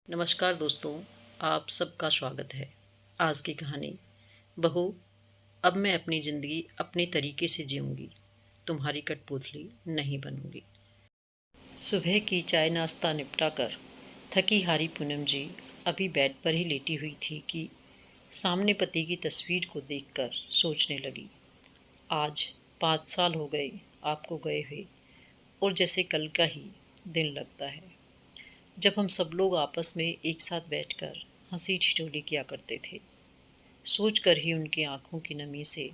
नमस्कार दोस्तों, आप सबका स्वागत है। आज की कहानी बहू, अब मैं अपनी ज़िंदगी अपने तरीके से जीऊँगी, तुम्हारी कठपुतली नहीं बनूंगी। सुबह की चाय नाश्ता निपटा कर थकी हारी पूनम जी अभी बेड पर ही लेटी हुई थी कि सामने पति की तस्वीर को देखकर सोचने लगी। आज 5 साल हो गए आपको गए हुए, और जैसे कल का ही दिन लगता है जब हम सब लोग आपस में एक साथ बैठकर हंसी ठिठोली किया करते थे। सोचकर ही उनकी आंखों की नमी से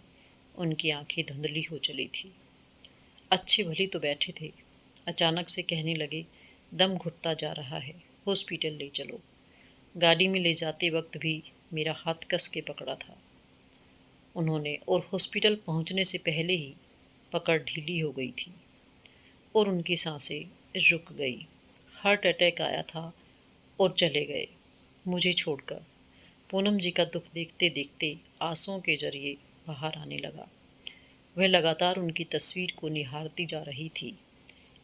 उनकी आंखें धुंधली हो चली थी। अच्छी भली तो बैठे थे, अचानक से कहने लगे, दम घुटता जा रहा है, हॉस्पिटल ले चलो। गाड़ी में ले जाते वक्त भी मेरा हाथ कस के पकड़ा था उन्होंने, और हॉस्पिटल पहुंचने से पहले ही पकड़ ढीली हो गई थी और उनकी सांसें रुक गई। हार्ट अटैक आया था और चले गए मुझे छोड़कर। पूनम जी का दुख देखते देखते आंसुओं के जरिए बाहर आने लगा। वह लगातार उनकी तस्वीर को निहारती जा रही थी।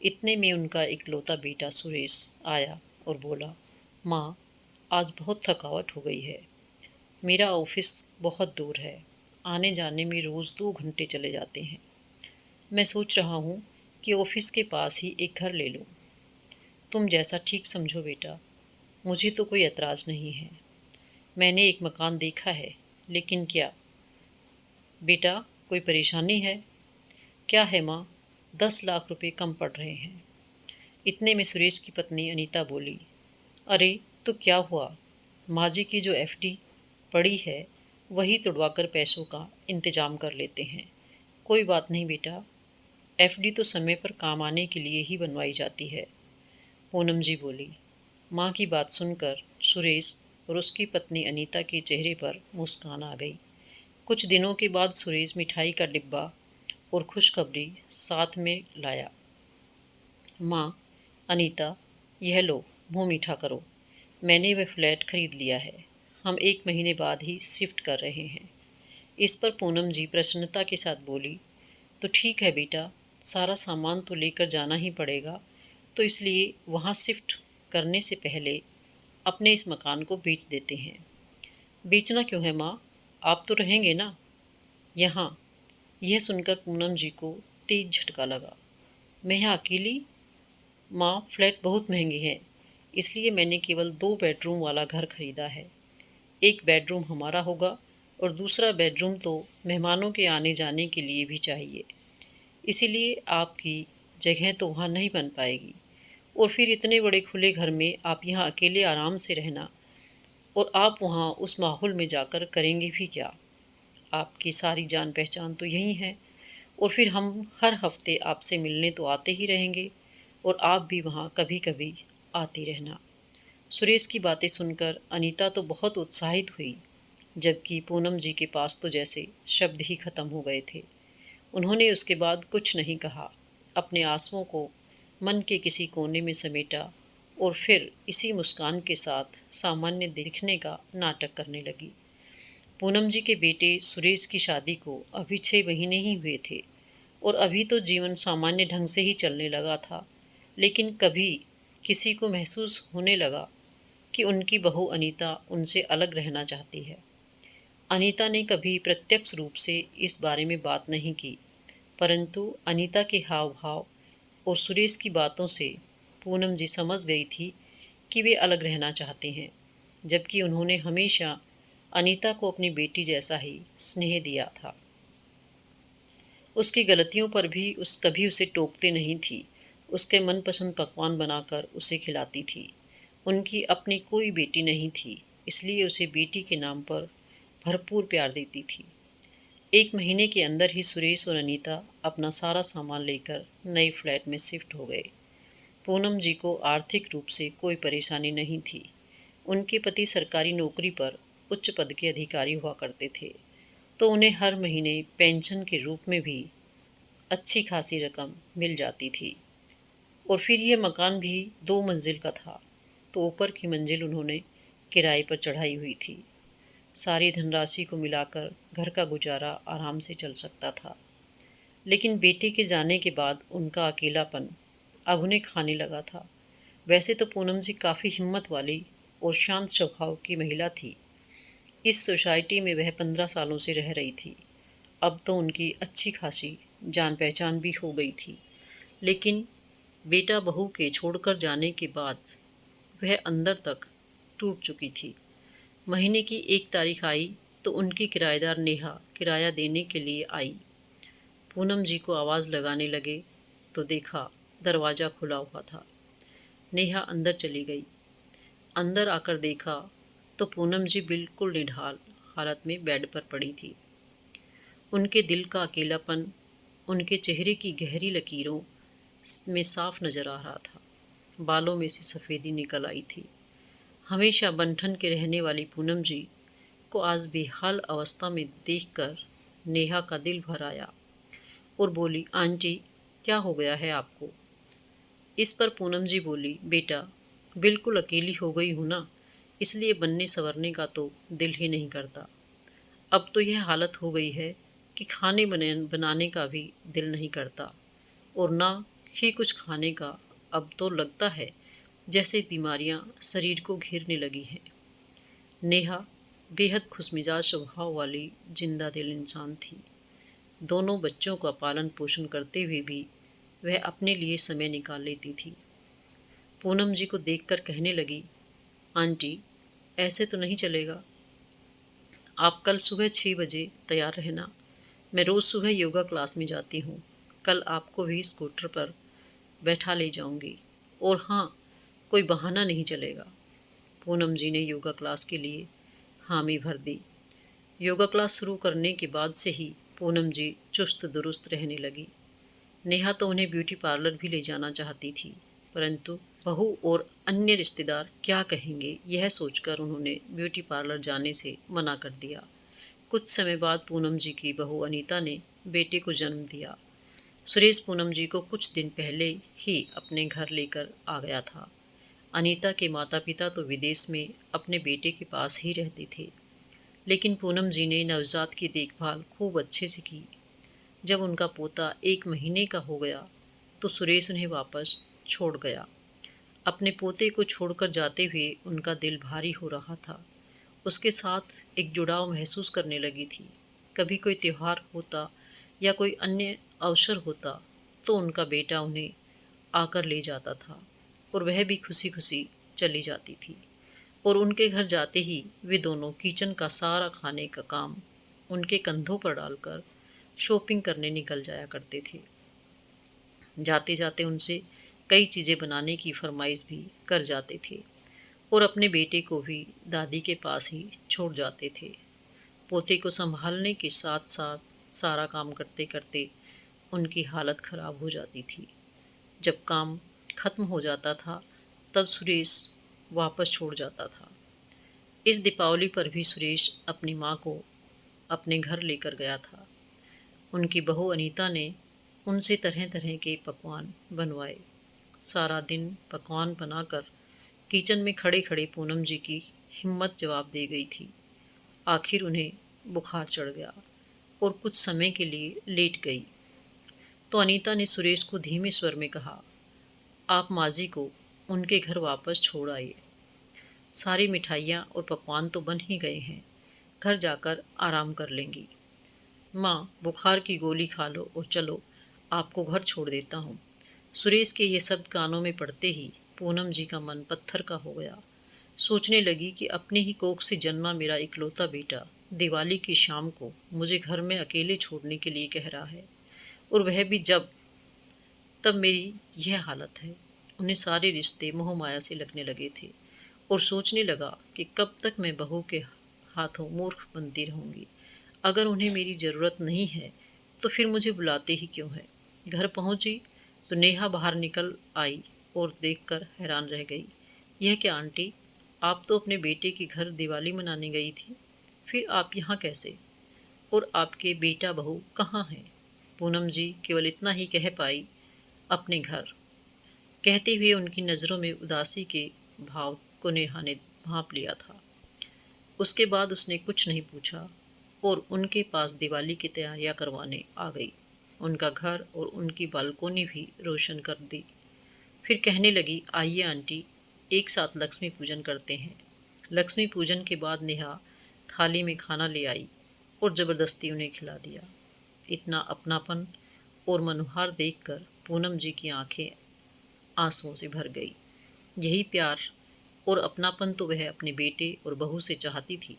इतने में उनका इकलौता बेटा सुरेश आया और बोला, माँ, आज बहुत थकावट हो गई है। मेरा ऑफिस बहुत दूर है, आने जाने में रोज़ 2 घंटे चले जाते हैं। मैं सोच रहा हूँ कि ऑफिस के पास ही एक घर ले लूँ। तुम जैसा ठीक समझो बेटा, मुझे तो कोई एतराज़ नहीं है। मैंने एक मकान देखा है, लेकिन क्या बेटा कोई परेशानी है? क्या है माँ, 10 लाख रुपए कम पड़ रहे हैं। इतने में सुरेश की पत्नी अनीता बोली, अरे तो क्या हुआ, माँ जी की जो एफडी पड़ी है वही तुड़वाकर पैसों का इंतजाम कर लेते हैं। कोई बात नहीं बेटा, एफडी तो समय पर काम आने के लिए ही बनवाई जाती है। पूनम जी बोली। माँ की बात सुनकर सुरेश और उसकी पत्नी अनीता के चेहरे पर मुस्कान आ गई। कुछ दिनों के बाद सुरेश मिठाई का डिब्बा और खुशखबरी साथ में लाया। माँ, अनीता, यह लो, मुंह मीठा करो। मैंने वह फ्लैट खरीद लिया है। हम 1 महीने बाद ही शिफ्ट कर रहे हैं। इस पर पूनम जी प्रसन्नता के साथ बोली, तो ठीक है बेटा, सारा सामान तो लेकर जाना ही पड़ेगा, तो इसलिए वहाँ शिफ्ट करने से पहले अपने इस मकान को बेच देते हैं। बेचना क्यों है माँ, आप तो रहेंगे ना यहाँ? यह सुनकर पूनम जी को तेज झटका लगा। मैं यहाँ अकेली? माँ, फ्लैट बहुत महंगे हैं, इसलिए मैंने केवल 2 बेडरूम वाला घर खरीदा है। एक बेडरूम हमारा होगा और दूसरा बेडरूम तो मेहमानों के आने जाने के लिए भी चाहिए। इसीलिए आपकी जगह तो वहाँ नहीं बन पाएगी, और फिर इतने बड़े खुले घर में आप यहाँ अकेले आराम से रहना, और आप वहाँ उस माहौल में जाकर करेंगे भी क्या? आपकी सारी जान पहचान तो यही है, और फिर हम हर हफ्ते आपसे मिलने तो आते ही रहेंगे, और आप भी वहाँ कभी कभी आती रहना। सुरेश की बातें सुनकर अनीता तो बहुत उत्साहित हुई, जबकि पूनम जी के पास तो जैसे शब्द ही खत्म हो गए थे। उन्होंने उसके बाद कुछ नहीं कहा, अपने आंसुओं को मन के किसी कोने में समेटा और फिर इसी मुस्कान के साथ सामान्य दिखने का नाटक करने लगी। पूनम जी के बेटे सुरेश की शादी को अभी 6 महीने ही हुए थे, और अभी तो जीवन सामान्य ढंग से ही चलने लगा था। लेकिन कभी किसी को महसूस होने लगा कि उनकी बहू अनीता उनसे अलग रहना चाहती है। अनीता ने कभी प्रत्यक्ष रूप से इस बारे में बात नहीं की, परंतु अनीता के हाव भाव और सुरेश की बातों से पूनम जी समझ गई थी कि वे अलग रहना चाहते हैं, जबकि उन्होंने हमेशा अनीता को अपनी बेटी जैसा ही स्नेह दिया था। उसकी गलतियों पर भी कभी उसे टोकते नहीं थी। उसके मनपसंद पकवान बनाकर उसे खिलाती थी। उनकी अपनी कोई बेटी नहीं थी, इसलिए उसे बेटी के नाम पर भरपूर प्यार देती थी। 1 महीने के अंदर ही सुरेश और अनीता अपना सारा सामान लेकर नए फ्लैट में शिफ्ट हो गए। पूनम जी को आर्थिक रूप से कोई परेशानी नहीं थी। उनके पति सरकारी नौकरी पर उच्च पद के अधिकारी हुआ करते थे, तो उन्हें हर महीने पेंशन के रूप में भी अच्छी खासी रकम मिल जाती थी। और फिर यह मकान भी 2 मंजिल का था, तो ऊपर की मंजिल उन्होंने किराए पर चढ़ाई हुई थी। सारी धनराशि को मिलाकर घर का गुजारा आराम से चल सकता था। लेकिन बेटे के जाने के बाद उनका अकेलापन अब उन्हें खाने लगा था। वैसे तो पूनम जी काफ़ी हिम्मत वाली और शांत स्वभाव की महिला थी। इस सोसाइटी में वह 15 सालों से रह रही थी। अब तो उनकी अच्छी खासी जान पहचान भी हो गई थी, लेकिन बेटा बहू के छोड़कर जाने के बाद वह अंदर तक टूट चुकी थी। महीने की 1 तारीख आई तो उनकी किराएदार नेहा किराया देने के लिए आई। पूनम जी को आवाज़ लगाने लगे तो देखा दरवाज़ा खुला हुआ था। नेहा अंदर चली गई। अंदर आकर देखा तो पूनम जी बिल्कुल निढाल हालत में बेड पर पड़ी थी। उनके दिल का अकेलापन उनके चेहरे की गहरी लकीरों में साफ नजर आ रहा था। बालों में से सफ़ेदी निकल आई थी। हमेशा बंठन के रहने वाली पूनम जी को आज बेहाल अवस्था में देखकर नेहा का दिल भर आया और बोली, आंटी क्या हो गया है आपको? इस पर पूनम जी बोली, बेटा बिल्कुल अकेली हो गई हूँ ना, इसलिए बनने संवरने का तो दिल ही नहीं करता। अब तो यह हालत हो गई है कि खाने बनाने का भी दिल नहीं करता और ना ही कुछ खाने का। अब तो लगता है जैसे बीमारियां शरीर को घेरने लगी हैं। नेहा बेहद खुशमिजाज स्वभाव वाली जिंदा दिल इंसान थी। दोनों बच्चों का पालन पोषण करते हुए भी वह अपने लिए समय निकाल लेती थी। पूनम जी को देखकर कहने लगी, आंटी ऐसे तो नहीं चलेगा। आप कल सुबह 6 बजे तैयार रहना। मैं रोज़ सुबह योगा क्लास में जाती हूँ। कल आपको भी स्कूटर पर बैठा ले जाऊंगी। और हाँ, कोई बहाना नहीं चलेगा। पूनम जी ने योगा क्लास के लिए हामी भर दी। योगा क्लास शुरू करने के बाद से ही पूनम जी चुस्त दुरुस्त रहने लगी। नेहा तो उन्हें ब्यूटी पार्लर भी ले जाना चाहती थी, परंतु बहू और अन्य रिश्तेदार क्या कहेंगे यह सोचकर उन्होंने ब्यूटी पार्लर जाने से मना कर दिया। कुछ समय बाद पूनम जी की बहू अनीता ने बेटे को जन्म दिया। सुरेश पूनम जी को कुछ दिन पहले ही अपने घर लेकर आ गया था। अनीता के माता पिता तो विदेश में अपने बेटे के पास ही रहते थे, लेकिन पूनम जी ने नवजात की देखभाल खूब अच्छे से की। जब उनका पोता 1 महीने का हो गया तो सुरेश उन्हें वापस छोड़ गया। अपने पोते को छोड़कर जाते हुए उनका दिल भारी हो रहा था। उसके साथ एक जुड़ाव महसूस करने लगी थी। कभी कोई त्योहार होता या कोई अन्य अवसर होता तो उनका बेटा उन्हें आकर ले जाता था और वह भी खुशी खुशी चली जाती थी। और उनके घर जाते ही वे दोनों किचन का सारा खाने का काम उनके कंधों पर डालकर शॉपिंग करने निकल जाया करते थे। जाते जाते उनसे कई चीज़ें बनाने की फरमाइश भी कर जाते थे और अपने बेटे को भी दादी के पास ही छोड़ जाते थे। पोते को संभालने के साथ साथ सारा काम करते करते उनकी हालत ख़राब हो जाती थी। जब काम ख़त्म हो जाता था तब सुरेश वापस छोड़ जाता था। इस दीपावली पर भी सुरेश अपनी माँ को अपने घर लेकर गया था। उनकी बहू अनीता ने उनसे तरह तरह के पकवान बनवाए। सारा दिन पकवान बनाकर किचन में खड़े खड़े पूनम जी की हिम्मत जवाब दे गई थी। आखिर उन्हें बुखार चढ़ गया और कुछ समय के लिए लेट गई। तो अनीता ने सुरेश को धीमे स्वर में कहा, आप माजी को उनके घर वापस छोड़ आइए। सारी मिठाइयाँ और पकवान तो बन ही गए हैं, घर जाकर आराम कर लेंगी। माँ बुखार की गोली खा लो और चलो, आपको घर छोड़ देता हूँ। सुरेश के ये शब्द कानों में पड़ते ही पूनम जी का मन पत्थर का हो गया। सोचने लगी कि अपने ही कोख से जन्मा मेरा इकलौता बेटा दिवाली की शाम को मुझे घर में अकेले छोड़ने के लिए कह रहा है, और वह भी तब मेरी यह हालत है। उन्हें सारे रिश्ते मोह माया से लगने लगे थे और सोचने लगा कि कब तक मैं बहू के हाथों मूर्ख बनती रहूँगी। अगर उन्हें मेरी ज़रूरत नहीं है तो फिर मुझे बुलाते ही क्यों है। घर पहुँची तो नेहा बाहर निकल आई और देखकर हैरान रह गई। यह क्या आंटी, आप तो अपने बेटे के घर दिवाली मनाने गई थी, फिर आप यहाँ कैसे? और आपके बेटा बहू कहाँ हैं? पूनम जी केवल इतना ही कह पाई, अपने घर। कहते हुए उनकी नज़रों में उदासी के भाव को नेहा ने भांप लिया था। उसके बाद उसने कुछ नहीं पूछा और उनके पास दिवाली की तैयारियां करवाने आ गई। उनका घर और उनकी बालकोनी भी रोशन कर दी। फिर कहने लगी, आइए आंटी, एक साथ लक्ष्मी पूजन करते हैं। लक्ष्मी पूजन के बाद नेहा थाली में खाना ले आई और ज़बरदस्ती उन्हें खिला दिया। इतना अपनापन और मनोहार देखकर पूनम जी की आंखें आंसुओं से भर गई। यही प्यार और अपनापन तो वह अपने बेटे और बहू से चाहती थी।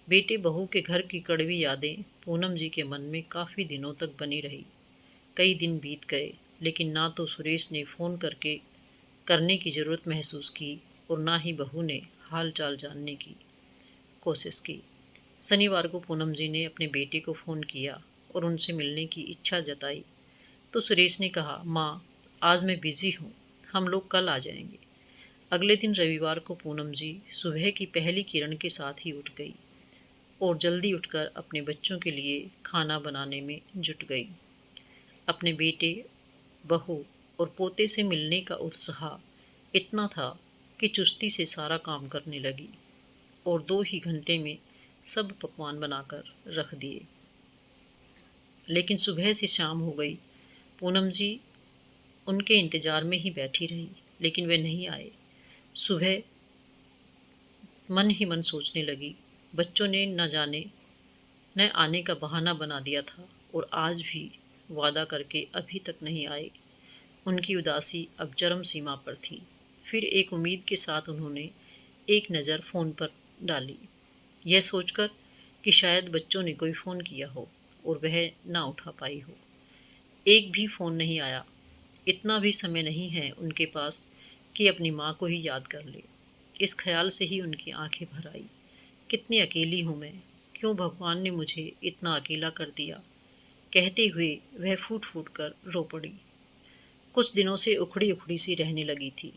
बेटे बहू के घर की कड़वी यादें पूनम जी के मन में काफ़ी दिनों तक बनी रही। कई दिन बीत गए, लेकिन ना तो सुरेश ने फ़ोन करने की ज़रूरत महसूस की और ना ही बहू ने हाल चाल जानने की कोशिश की। शनिवार को पूनम जी ने अपने बेटे को फ़ोन किया और उनसे मिलने की इच्छा जताई तो सुरेश ने कहा, माँ आज मैं बिज़ी हूँ, हम लोग कल आ जाएंगे। अगले दिन रविवार को पूनम जी सुबह की पहली किरण के साथ ही उठ गई और जल्दी उठकर अपने बच्चों के लिए खाना बनाने में जुट गई। अपने बेटे, बहू और पोते से मिलने का उत्साह इतना था कि चुस्ती से सारा काम करने लगी और 2 ही घंटे में सब पकवान बनाकर रख दिए। लेकिन सुबह से शाम हो गई, पूनम जी उनके इंतज़ार में ही बैठी रही, लेकिन वे नहीं आए। सुबह मन ही मन सोचने लगी, बच्चों ने न आने का बहाना बना दिया था और आज भी वादा करके अभी तक नहीं आए। उनकी उदासी अब चरम सीमा पर थी। फिर एक उम्मीद के साथ उन्होंने एक नज़र फ़ोन पर डाली, यह सोचकर कि शायद बच्चों ने कोई फ़ोन किया हो और वह ना उठा पाई हो। एक भी फ़ोन नहीं आया। इतना भी समय नहीं है उनके पास कि अपनी माँ को ही याद कर ले। इस ख्याल से ही उनकी आंखें भर आई। कितनी अकेली हूँ मैं, क्यों भगवान ने मुझे इतना अकेला कर दिया। कहते हुए वह फूट फूट कर रो पड़ी। कुछ दिनों से उखड़ी उखड़ी सी रहने लगी थी।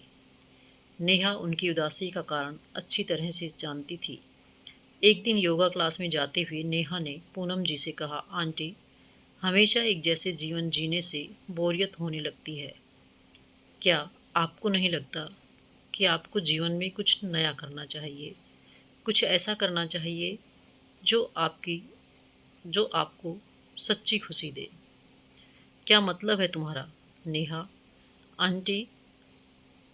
नेहा उनकी उदासी का कारण अच्छी तरह से जानती थी। एक दिन योगा क्लास में जाते हुए नेहा ने पूनम जी से कहा, आंटी हमेशा एक जैसे जीवन जीने से बोरियत होने लगती है। क्या आपको नहीं लगता कि आपको जीवन में कुछ नया करना चाहिए, कुछ ऐसा करना चाहिए जो आपको सच्ची खुशी दे। क्या मतलब है तुम्हारा नेहा? आंटी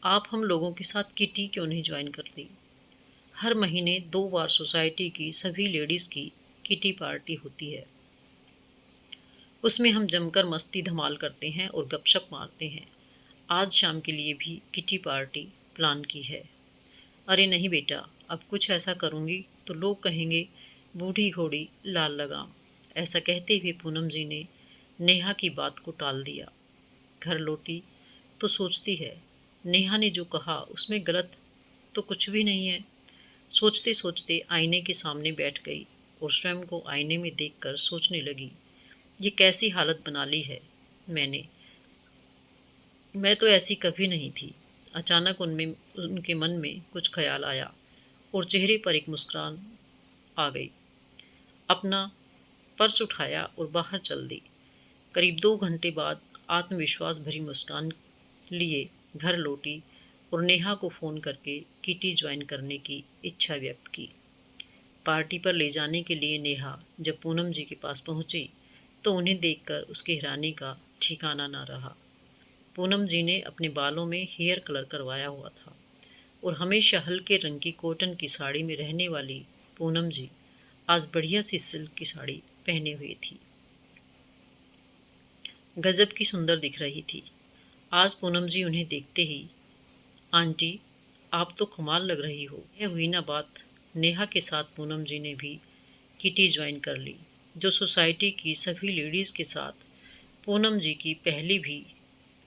आप हम लोगों के साथ किटी क्यों नहीं ज्वाइन करती? हर महीने 2 बार सोसाइटी की सभी लेडीज़ की किटी पार्टी होती है। उसमें हम जमकर मस्ती धमाल करते हैं और गपशप मारते हैं। आज शाम के लिए भी किटी पार्टी प्लान की है। अरे नहीं बेटा, अब कुछ ऐसा करूँगी तो लोग कहेंगे बूढ़ी घोड़ी लाल लगाम। ऐसा कहते हुए पूनम जी ने नेहा की बात को टाल दिया। घर लौटी तो सोचती है, नेहा ने जो कहा उसमें गलत तो कुछ भी नहीं है। सोचते सोचते आईने के सामने बैठ गई और स्वयं को आईने में देखकर सोचने लगी, ये कैसी हालत बना ली है मैंने। मैं तो ऐसी कभी नहीं थी। अचानक उनके मन में कुछ ख्याल आया और चेहरे पर एक मुस्कान आ गई। अपना पर्स उठाया और बाहर चल दी। करीब 2 घंटे बाद आत्मविश्वास भरी मुस्कान लिए घर लौटी और नेहा को फ़ोन करके किटी ज्वाइन करने की इच्छा व्यक्त की। पार्टी पर ले जाने के लिए नेहा जब पूनम जी के पास पहुंची तो उन्हें देखकर उसके हैरानी का ठिकाना न रहा। पूनम जी ने अपने बालों में हेयर कलर करवाया हुआ था और हमेशा हल्के रंग की कॉटन की साड़ी में रहने वाली पूनम जी आज बढ़िया सी सिल्क की साड़ी पहने हुई थी। गजब की सुंदर दिख रही थी। आज पूनम जी उन्हें देखते ही, आंटी आप तो कमाल लग रही हो। यह हुई ना बात, नेहा के साथ पूनम जी ने भी किटी ज्वाइन कर ली। जो सोसाइटी की सभी लेडीज़ के साथ पूनम जी की पहली भी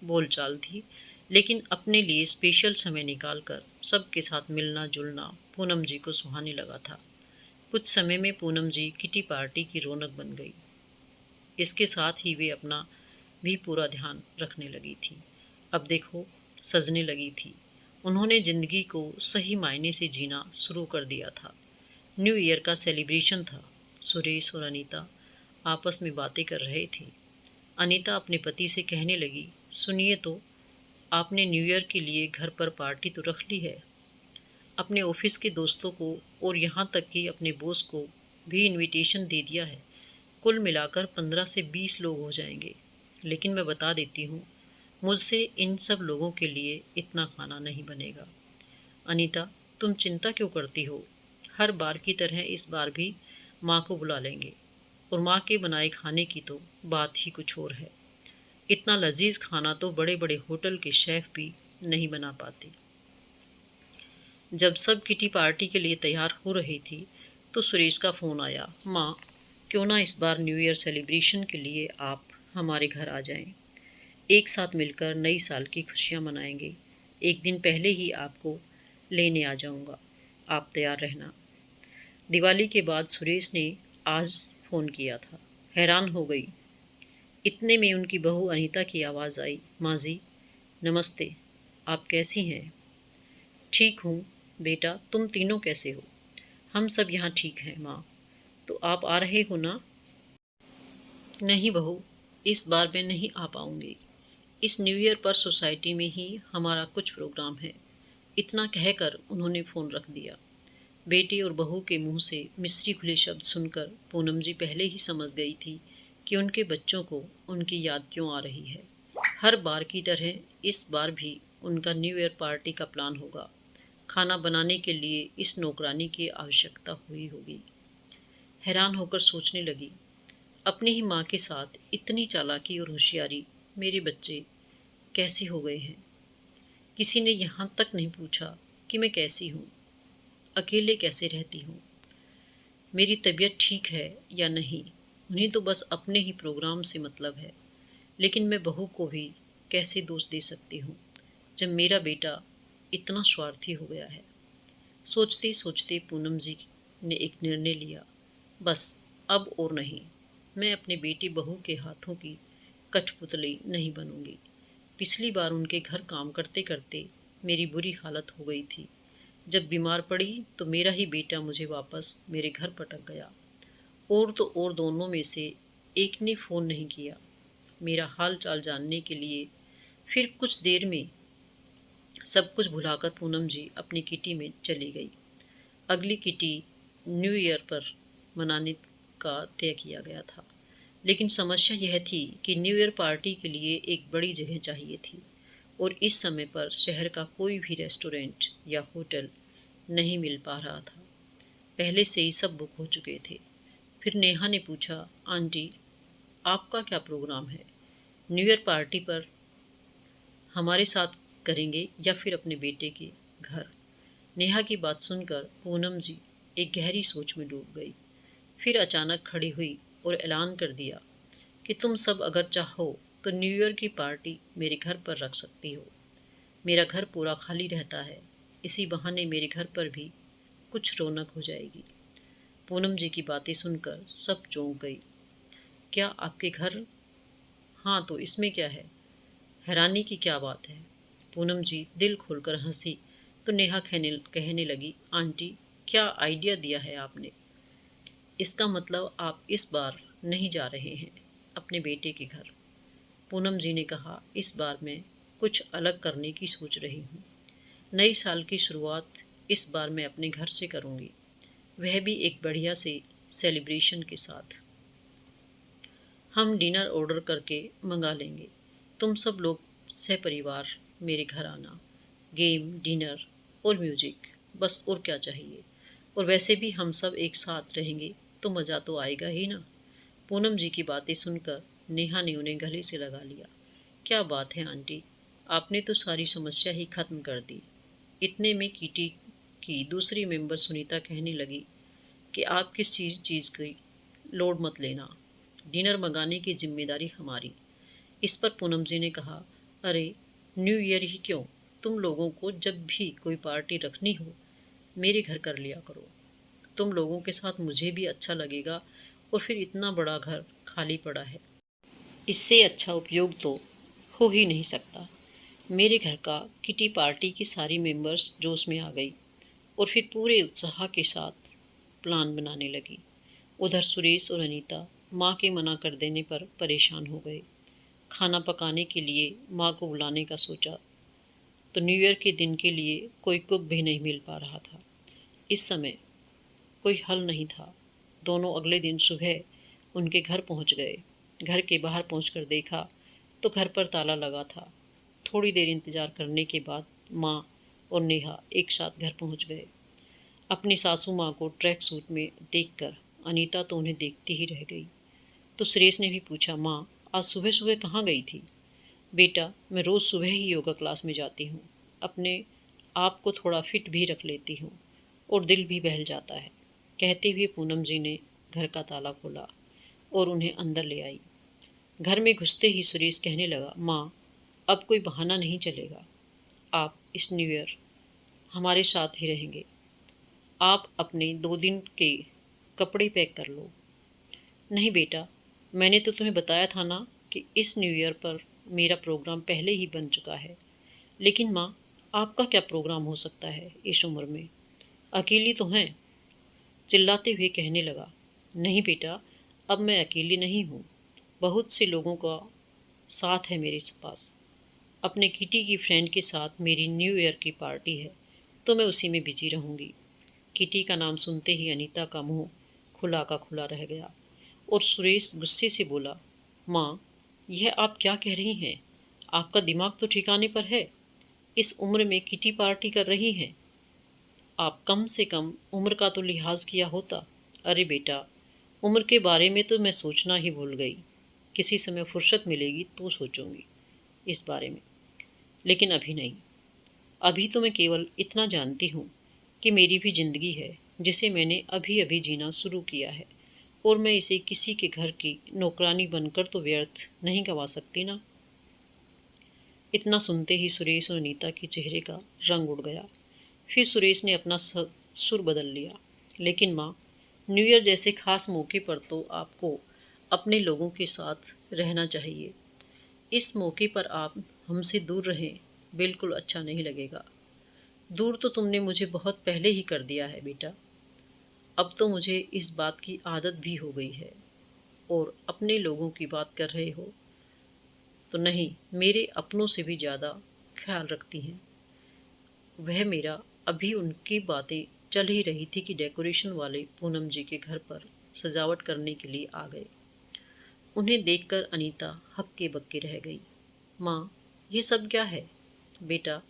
बोलचाल थी, लेकिन अपने लिए स्पेशल समय निकालकर सबके साथ मिलना जुलना पूनम जी को सुहाने लगा था। कुछ समय में पूनम जी किटी पार्टी की रौनक बन गई। इसके साथ ही वे अपना भी पूरा ध्यान रखने लगी थी। अब देखो सजने लगी थी। उन्होंने ज़िंदगी को सही मायने से जीना शुरू कर दिया था। न्यू ईयर का सेलिब्रेशन था। सुरेश और अनीता आपस में बातें कर रहे थे। अनीता अपने पति से कहने लगी, सुनिए तो, आपने न्यू ईयर के लिए घर पर पार्टी तो रख ली है। अपने ऑफिस के दोस्तों को और यहाँ तक कि अपने बॉस को भी इनविटेशन दे दिया है। कुल मिलाकर 15 से 20 लोग हो जाएंगे। लेकिन मैं बता देती हूँ, मुझसे इन सब लोगों के लिए इतना खाना नहीं बनेगा। अनीता, तुम चिंता क्यों करती हो? हर बार की तरह इस बार भी माँ को बुला लेंगे, और माँ के बनाए खाने की तो बात ही कुछ और है। इतना लजीज खाना तो बड़े बड़े होटल के शेफ भी नहीं बना पाते। जब सब किटी पार्टी के लिए तैयार हो रही थी तो सुरेश का फ़ोन आया। माँ, क्यों ना इस बार न्यू ईयर सेलिब्रेशन के लिए आप हमारे घर आ जाएं। एक साथ मिलकर नई साल की खुशियाँ मनाएंगे। एक दिन पहले ही आपको लेने आ जाऊँगा, आप तैयार रहना। दिवाली के बाद सुरेश ने आज फ़ोन किया था। हैरान हो गई। इतने में उनकी बहू अनीता की आवाज़ आई। माँ जी, नमस्ते, आप कैसी हैं? ठीक हूँ बेटा, तुम तीनों कैसे हो? हम सब यहाँ ठीक हैं माँ। तो आप आ रहे हो ना? नहीं बहू, इस बार मैं नहीं आ पाऊँगी। इस न्यू ईयर पर सोसाइटी में ही हमारा कुछ प्रोग्राम है। इतना कहकर उन्होंने फ़ोन रख दिया। बेटे और बहू के मुंह से मिस्री खुले शब्द सुनकर पूनम जी पहले ही समझ गई थी कि उनके बच्चों को उनकी याद क्यों आ रही है। हर बार की तरह इस बार भी उनका न्यू ईयर पार्टी का प्लान होगा। खाना बनाने के लिए इस नौकरानी की आवश्यकता हुई होगी। हैरान होकर सोचने लगी, अपनी ही माँ के साथ इतनी चालाकी और होशियारी मेरे बच्चे कैसी हो गए हैं। किसी ने यहाँ तक नहीं पूछा कि मैं कैसी हूँ, अकेले कैसे रहती हूँ, मेरी तबीयत ठीक है या नहीं। उन्हें तो बस अपने ही प्रोग्राम से मतलब है। लेकिन मैं बहू को भी कैसे दोष दे सकती हूँ जब मेरा बेटा इतना स्वार्थी हो गया है। सोचते सोचते पूनम जी ने एक निर्णय लिया। बस अब और नहीं, मैं अपने बेटी बहू के हाथों की कठपुतली नहीं बनूंगी। पिछली बार उनके घर काम करते करते मेरी बुरी हालत हो गई थी। जब बीमार पड़ी तो मेरा ही बेटा मुझे वापस मेरे घर पटक गया। और तो और दोनों में से एक ने फ़ोन नहीं किया मेरा हाल चाल जानने के लिए। फिर कुछ देर में सब कुछ भुलाकर पूनम जी अपनी किटी में चली गई। अगली किटी न्यू ईयर पर मनाने का तय किया गया था। लेकिन समस्या यह थी कि न्यू ईयर पार्टी के लिए एक बड़ी जगह चाहिए थी, और इस समय पर शहर का कोई भी रेस्टोरेंट या होटल नहीं मिल पा रहा था। पहले से ही सब बुक हो चुके थे। फिर नेहा ने पूछा, आंटी, आपका क्या प्रोग्राम है? न्यू ईयर पार्टी पर हमारे साथ करेंगे या फिर अपने बेटे के घर? नेहा की बात सुनकर पूनम जी एक गहरी सोच में डूब गई। फिर अचानक खड़ी हुई और ऐलान कर दिया कि तुम सब अगर चाहो तो न्यू ईयर की पार्टी मेरे घर पर रख सकती हो। मेरा घर पूरा खाली रहता है, इसी बहाने मेरे घर पर भी कुछ रौनक हो जाएगी। पूनम जी की बातें सुनकर सब चौंक गई। क्या आपके घर? हाँ, तो इसमें क्या है? हैरानी की क्या बात है? पूनम जी दिल खोलकर हंसी तो नेहा कहने लगी, आंटी, क्या आइडिया दिया है आपने। इसका मतलब आप इस बार नहीं जा रहे हैं अपने बेटे के घर। पूनम जी ने कहा, इस बार मैं कुछ अलग करने की सोच रही हूँ। नई साल की शुरुआत इस बार मैं अपने घर से करूँगी, वह भी एक बढ़िया से सेलिब्रेशन के साथ। हम डिनर ऑर्डर करके मंगा लेंगे। तुम सब लोग सपरिवार मेरे घर आना। गेम, डिनर और म्यूजिक, बस और क्या चाहिए। और वैसे भी हम सब एक साथ रहेंगे तो मज़ा तो आएगा ही ना। पूनम जी की बातें सुनकर नेहा ने उन्हें गले से लगा लिया। क्या बात है आंटी, आपने तो सारी समस्या ही खत्म कर दी। इतने में कीटी की दूसरी मेंबर सुनीता कहने लगी कि आप किस चीज़ की लोड मत लेना, डिनर मंगाने की जिम्मेदारी हमारी। इस पर पूनम जी ने कहा, अरे न्यू ईयर ही क्यों, तुम लोगों को जब भी कोई पार्टी रखनी हो मेरे घर कर लिया करो। तुम लोगों के साथ मुझे भी अच्छा लगेगा, और फिर इतना बड़ा घर खाली पड़ा है, इससे अच्छा उपयोग तो हो ही नहीं सकता। मेरे घर का किटी पार्टी की सारी मेंबर्स जोश में आ गई और फिर पूरे उत्साह के साथ प्लान बनाने लगी। उधर सुरेश और अनीता माँ के मना कर देने पर परेशान हो गए। खाना पकाने के लिए माँ को बुलाने का सोचा तो न्यू ईयर के दिन के लिए कोई कुक भी नहीं मिल पा रहा था। इस समय कोई हल नहीं था। दोनों अगले दिन सुबह उनके घर पहुंच गए। घर के बाहर पहुंचकर देखा तो घर पर ताला लगा था। थोड़ी देर इंतज़ार करने के बाद माँ और नेहा एक साथ घर पहुंच गए। अपनी सासू माँ को ट्रैक सूट में देखकर अनीता तो उन्हें देखती ही रह गई। तो सुरेश ने भी पूछा, माँ आज सुबह सुबह कहाँ गई थी? बेटा मैं रोज़ सुबह ही योगा क्लास में जाती हूँ, अपने आप को थोड़ा फिट भी रख लेती हूँ और दिल भी बहल जाता है। कहते हुए पूनम जी ने घर का ताला खोला और उन्हें अंदर ले आई। घर में घुसते ही सुरेश कहने लगा, माँ अब कोई बहाना नहीं चलेगा, आप इस न्यू ईयर हमारे साथ ही रहेंगे। आप अपने 2 दिन के कपड़े पैक कर लो। नहीं बेटा, मैंने तो तुम्हें बताया था ना कि इस न्यू ईयर पर मेरा प्रोग्राम पहले ही बन चुका है। लेकिन माँ आपका क्या प्रोग्राम हो सकता है इस उम्र में, अकेली तो हैं। चिल्लाते हुए कहने लगा, नहीं बेटा अब मैं अकेली नहीं हूँ, बहुत से लोगों का साथ है मेरे पास। अपने किटी की फ्रेंड के साथ मेरी न्यू ईयर की पार्टी है, तो मैं उसी में बिजी रहूँगी। किटी का नाम सुनते ही अनीता का मुंह खुला का खुला रह गया और सुरेश गुस्से से बोला, माँ यह आप क्या कह रही हैं? आपका दिमाग तो ठिकाने पर है? इस उम्र में किटी पार्टी कर रही हैं? आप कम से कम उम्र का तो लिहाज किया होता। अरे बेटा उम्र के बारे में तो मैं सोचना ही भूल गई, किसी समय फुर्सत मिलेगी तो सोचूंगी इस बारे में, लेकिन अभी नहीं। अभी तो मैं केवल इतना जानती हूँ कि मेरी भी जिंदगी है जिसे मैंने अभी अभी जीना शुरू किया है और मैं इसे किसी के घर की नौकरानी बनकर तो व्यर्थ नहीं गंवा सकती ना। इतना सुनते ही सुरेश और अनीता के चेहरे का रंग उड़ गया। फिर सुरेश ने अपना सुर बदल लिया, लेकिन माँ न्यू ईयर जैसे खास मौके पर तो आपको अपने लोगों के साथ रहना चाहिए। इस मौके पर आप हमसे दूर रहें बिल्कुल अच्छा नहीं लगेगा। दूर तो तुमने मुझे बहुत पहले ही कर दिया है बेटा, अब तो मुझे इस बात की आदत भी हो गई है। और अपने लोगों की बात कर रहे हो तो नहीं, मेरे अपनों से भी ज़्यादा ख्याल रखती हैं। वह मेरा अभी उनकी बातें चल ही रही थी कि डेकोरेशन वाले पूनम जी के घर पर सजावट करने के लिए आ गए। उन्हें देखकर अनीता हक्के बक्के रह गई। माँ ये सब क्या है? बेटा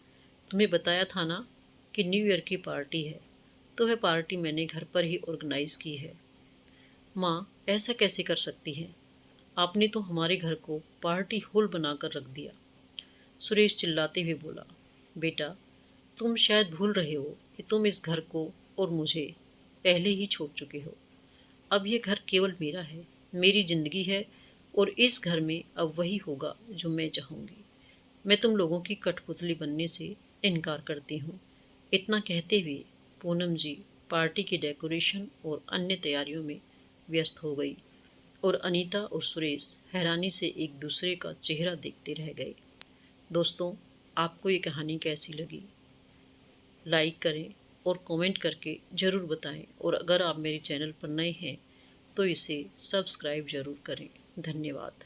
तुम्हें बताया था ना कि न्यू ईयर की पार्टी है, तो वह पार्टी मैंने घर पर ही ऑर्गेनाइज की है। माँ ऐसा कैसे कर सकती हैं? आपने तो हमारे घर को पार्टी हॉल बनाकर रख दिया। सुरेश चिल्लाते हुए बोला, बेटा तुम शायद भूल रहे हो कि तुम इस घर को और मुझे पहले ही छोड़ चुके हो। अब ये घर केवल मेरा है, मेरी जिंदगी है और इस घर में अब वही होगा जो मैं चाहूँगी। मैं तुम लोगों की कठपुतली बनने से इनकार करती हूँ। इतना कहते हुए पूनम जी पार्टी की डेकोरेशन और अन्य तैयारियों में व्यस्त हो गई और अनीता और सुरेश हैरानी से एक दूसरे का चेहरा देखते रह गए। दोस्तों आपको ये कहानी कैसी लगी? लाइक करें और कमेंट करके ज़रूर बताएं और अगर आप मेरे चैनल पर नए हैं तो इसे सब्सक्राइब ज़रूर करें। धन्यवाद।